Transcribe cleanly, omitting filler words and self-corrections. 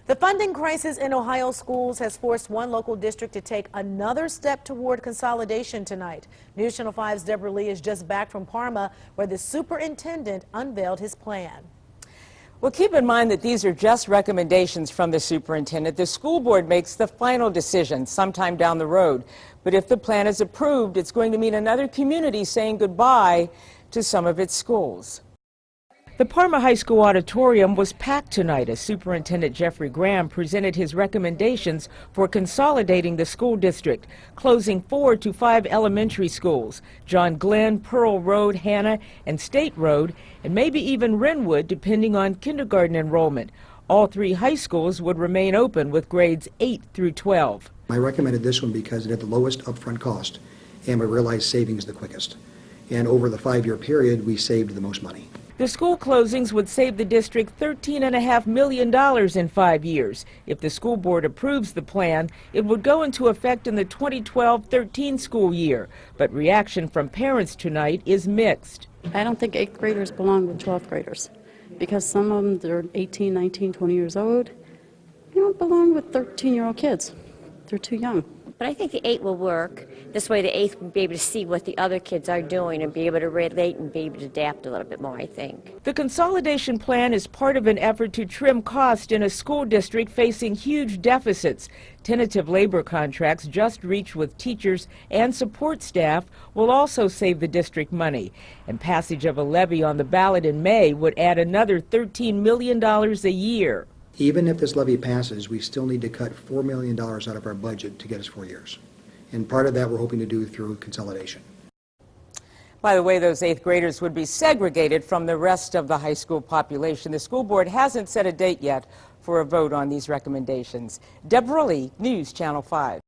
The funding crisis in Ohio schools has forced one local district to take another step toward consolidation tonight. News Channel 5's Deborah Lee is just back from Parma, where the superintendent unveiled his plan. Well, keep in mind that these are just recommendations from the superintendent. The school board makes the final decision sometime down the road. But if the plan is approved, it's going to mean another community saying goodbye to some of its schools. The Parma High School auditorium was packed tonight as Superintendent Jeffrey Graham presented his recommendations for consolidating the school district, closing 4 to 5 elementary schools, John Glenn, Pearl Road, Hannah, and State Road, and maybe even Wrenwood, depending on kindergarten enrollment. All 3 high schools would remain open with grades 8 through 12. I recommended this one because it had the lowest upfront cost, and we realized savings the quickest. And over the 5-year period, we saved the most money. The school closings would save the district $13.5 million in 5 years. If the school board approves the plan, it would go into effect in the 2012-13 school year. But reaction from parents tonight is mixed. I don't think 8th graders belong with 12th graders because some of them, they're 18, 19, 20 years old. They don't belong with 13-year-old kids. They're too young. But I think the 8 will work. This way the 8th will be able to see what the other kids are doing and be able to relate and be able to adapt a little bit more, I think. The consolidation plan is part of an effort to trim cost in a school district facing huge deficits. Tentative labor contracts just reached with teachers and support staff will also save the district money. And passage of a levy on the ballot in May would add another $13 million a year. Even if this levy passes, we still need to cut $4 million out of our budget to get us 4 years. And part of that we're hoping to do through consolidation. By the way, those 8th graders would be segregated from the rest of the high school population. The school board hasn't set a date yet for a vote on these recommendations. Deborah Lee, News Channel 5.